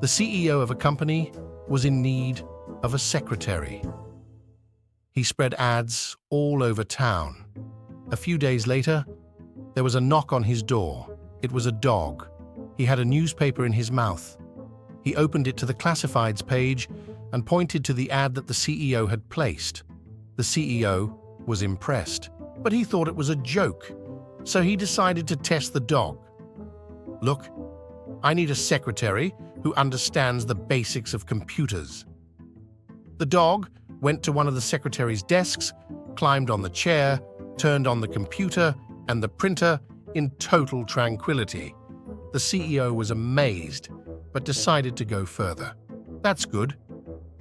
The CEO of a company was in need of a secretary. He spread ads all over town. A few days later, there was a knock on his door. It was a dog. He had a newspaper in his mouth. He opened it to the classifieds page and pointed to the ad that the CEO had placed. The CEO was impressed, but he thought it was a joke, so he decided to test the dog. "Look, I need a secretary who understands the basics of computers." The dog went to one of the secretary's desks, climbed on the chair, turned on the computer and the printer in total tranquility. The CEO was amazed, but decided to go further. "That's good,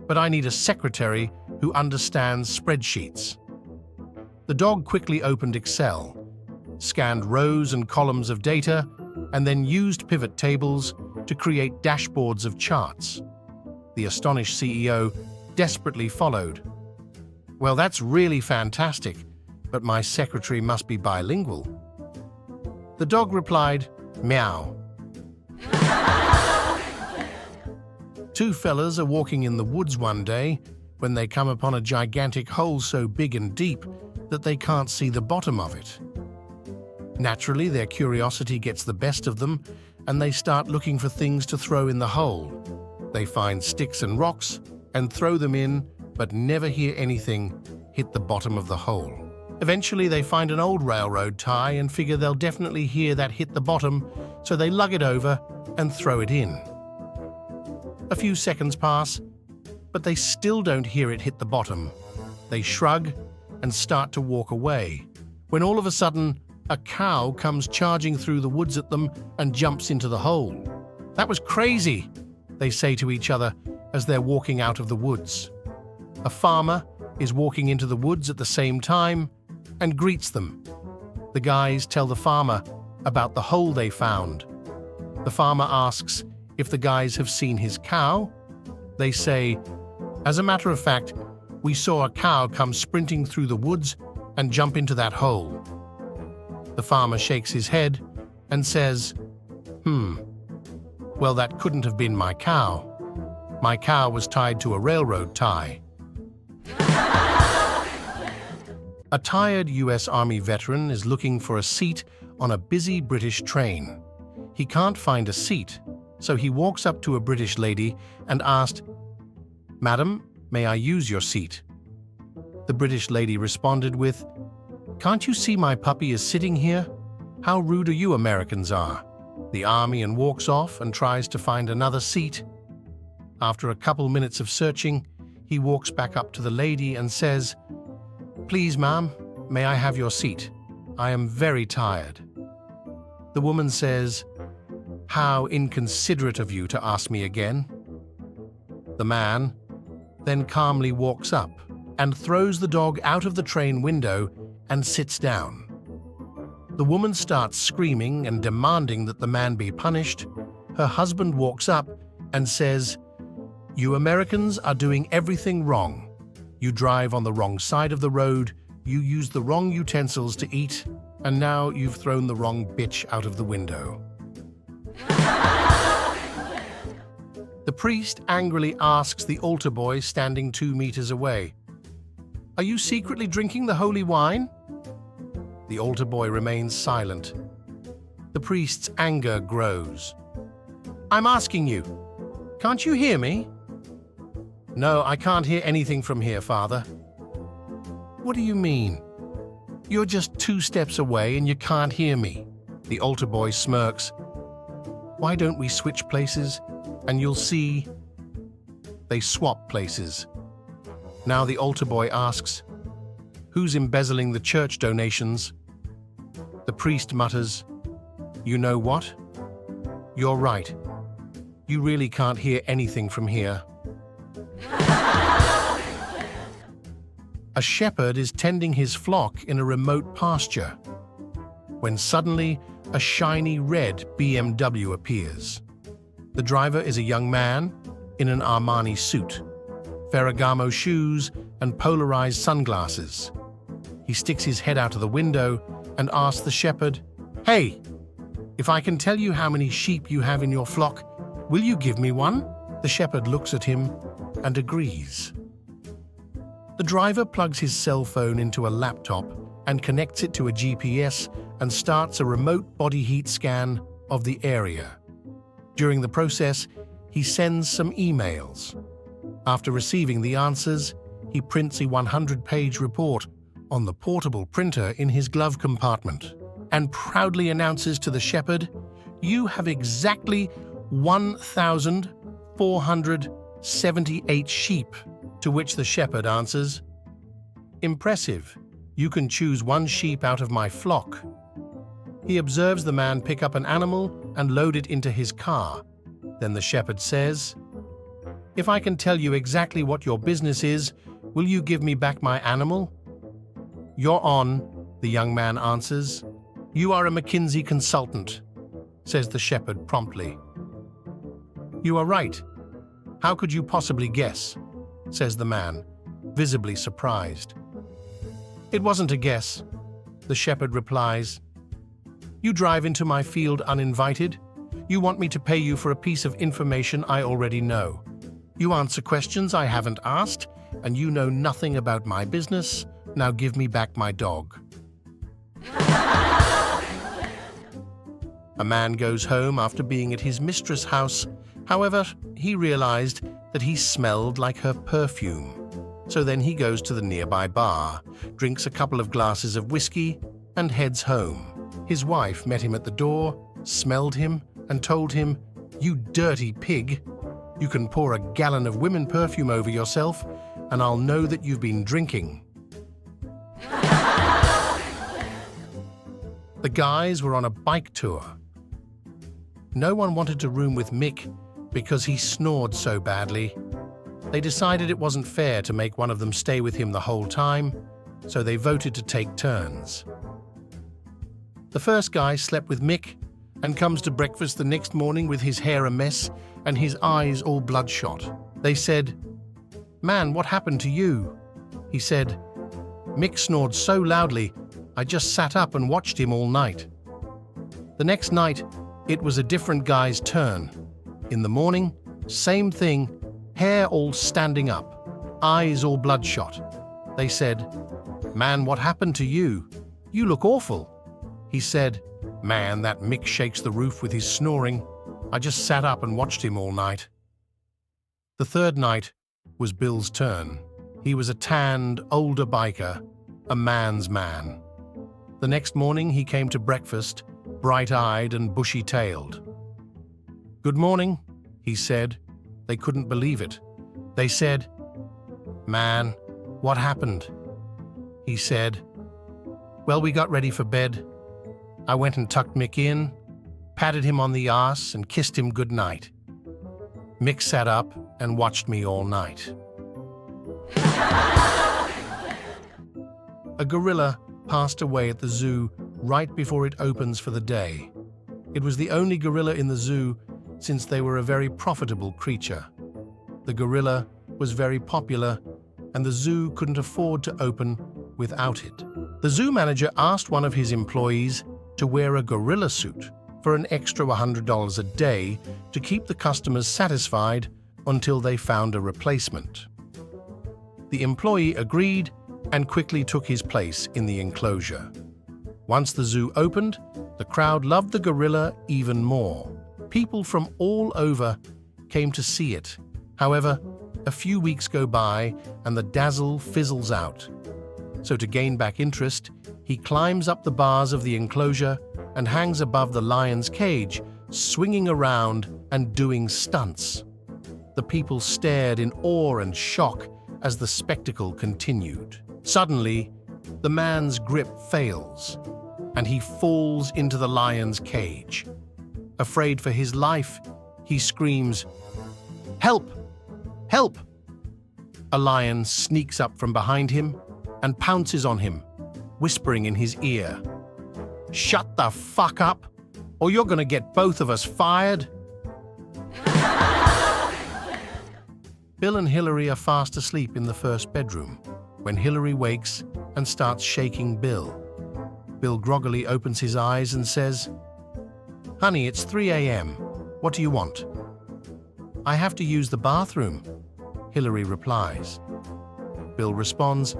but I need a secretary who understands spreadsheets." The dog quickly opened Excel, scanned rows and columns of data, and then used pivot tables to create dashboards of charts. The astonished CEO desperately followed. "Well, that's really fantastic, but my secretary must be bilingual." The dog replied, "Meow." Two fellas are walking in the woods one day when they come upon a gigantic hole so big and deep that they can't see the bottom of it. Naturally, their curiosity gets the best of them, and they start looking for things to throw in the hole. They find sticks and rocks and throw them in, but never hear anything hit the bottom of the hole. Eventually, they find an old railroad tie and figure they'll definitely hear that hit the bottom, so they lug it over and throw it in. A few seconds pass, but they still don't hear it hit the bottom. They shrug and start to walk away, when all of a sudden, a cow comes charging through the woods at them and jumps into the hole. "That was crazy," they say to each other as they're walking out of the woods. A farmer is walking into the woods at the same time and greets them. The guys tell the farmer about the hole they found. The farmer asks if the guys have seen his cow. They say, "As a matter of fact, we saw a cow come sprinting through the woods and jump into that hole." The farmer shakes his head and says, Well, that couldn't have been my cow. My cow was tied to a railroad tie." A tired US Army veteran is looking for a seat on a busy British train. He can't find a seat, so he walks up to a British lady and asks, "Madam, may I use your seat?" The British lady responded with, "Can't you see my puppy is sitting here? How rude you Americans are." The army and walks off and tries to find another seat. After a couple minutes of searching, he walks back up to the lady and says, "Please, ma'am, may I have your seat? I am very tired." The woman says, "How inconsiderate of you to ask me again." The man then calmly walks up and throws the dog out of the train window and sits down. The woman starts screaming and demanding that the man be punished. Her husband walks up and says, "You Americans are doing everything wrong. You drive on the wrong side of the road, you use the wrong utensils to eat, and now you've thrown the wrong bitch out of the window." The priest angrily asks the altar boy standing 2 meters away, "Are you secretly drinking the holy wine?" The altar boy remains silent. The priest's anger grows. "I'm asking you, can't you hear me?" "No, I can't hear anything from here, Father." "What do you mean? You're just 2 steps away and you can't hear me." The altar boy smirks. "Why don't we switch places and you'll see?" They swap places. Now the altar boy asks, "Who's embezzling the church donations?" The priest mutters, "You know what? You're right. You really can't hear anything from here." A shepherd is tending his flock in a remote pasture when suddenly a shiny red BMW appears. The driver is a young man in an Armani suit, Ferragamo shoes, and polarized sunglasses. He sticks his head out of the window and asks the shepherd, "Hey, if I can tell you how many sheep you have in your flock, Will you give me one? The shepherd looks at him and agrees. The driver plugs his cell phone into a laptop and connects it to a GPS and starts a remote body heat scan of the area. During the process, he sends some emails. After receiving the answers, he prints a 100-page report on the portable printer in his glove compartment and proudly announces to the shepherd, "You have exactly 1,478 sheep," to which the shepherd answers, "Impressive. You can choose one sheep out of my flock." He observes the man pick up an animal and load it into his car. Then the shepherd says, "If I can tell you exactly what your business is, will you give me back my animal?" "You're on," the young man answers. "You are a McKinsey consultant," says the shepherd promptly. "You are right. How could you possibly guess?" says the man, visibly surprised. "It wasn't a guess," the shepherd replies. "You drive into my field uninvited. You want me to pay you for a piece of information I already know. You answer questions I haven't asked, and you know nothing about my business. Now give me back my dog." A man goes home after being at his mistress' house. However, he realized that he smelled like her perfume. So then he goes to the nearby bar, drinks a couple of glasses of whiskey, and heads home. His wife met him at the door, smelled him, and told him, "You dirty pig. You can pour a gallon of women perfume over yourself, and I'll know that you've been drinking." The guys were on a bike tour. No one wanted to room with Mick because he snored so badly. They decided it wasn't fair to make one of them stay with him the whole time, so they voted to take turns. The first guy slept with Mick and comes to breakfast the next morning with his hair a mess and his eyes all bloodshot. They said, "Man, what happened to you?" He said, "Mick snored so loudly, I just sat up and watched him all night." The next night, it was a different guy's turn. In the morning, same thing, hair all standing up, eyes all bloodshot. They said, "Man, what happened to you? You look awful." He said, "Man, that Mick shakes the roof with his snoring. I just sat up and watched him all night." The third night was Bill's turn. He was a tanned, older biker, a man's man. The next morning he came to breakfast, bright-eyed and bushy-tailed. "Good morning," he said. They couldn't believe it. They said, "Man, what happened?" He said, "Well, we got ready for bed. I went and tucked Mick in, patted him on the arse and kissed him good night. Mick sat up and watched me all night." A gorilla passed away at the zoo right before it opens for the day. It was the only gorilla in the zoo since they were a very profitable creature. The gorilla was very popular, and the zoo couldn't afford to open without it. The zoo manager asked one of his employees to wear a gorilla suit for an extra $100 a day to keep the customers satisfied until they found a replacement. The employee agreed and quickly took his place in the enclosure. Once the zoo opened, the crowd loved the gorilla even more. People from all over came to see it. However, a few weeks go by and the dazzle fizzles out. So to gain back interest, he climbs up the bars of the enclosure and hangs above the lion's cage, swinging around and doing stunts. The people stared in awe and shock as the spectacle continued. Suddenly, the man's grip fails, and he falls into the lion's cage. Afraid for his life, he screams, "Help! Help!" A lion sneaks up from behind him and pounces on him, whispering in his ear, "Shut the fuck up, or you're gonna get both of us fired." Bill and Hillary are fast asleep in the first bedroom when Hillary wakes and starts shaking Bill. Bill groggily opens his eyes and says, "Honey, it's 3 a.m. What do you want?" I have to use the bathroom, Hillary replies. Bill responds,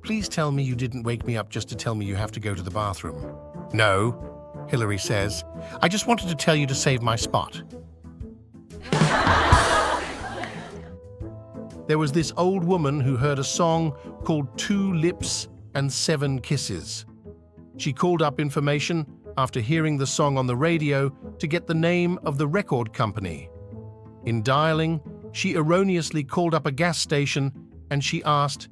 please tell me you didn't wake me up just to tell me you have to go to the bathroom. No, Hillary says. I just wanted to tell you to save my spot. There was this old woman who heard a song called 2 Lips and 7 Kisses. She called up information after hearing the song on the radio to get the name of the record company. In dialing, she erroneously called up a gas station and she asked,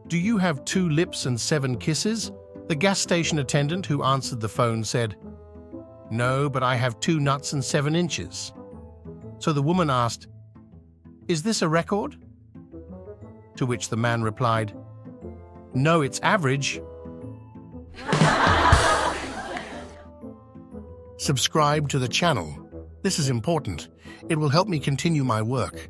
do you have 2 lips and 7 kisses? The gas station attendant who answered the phone said, no, but I have 2 nuts and 7 inches. So the woman asked, is this a record? To which the man replied, no, it's average. Subscribe to the channel. This is important. It will help me continue my work.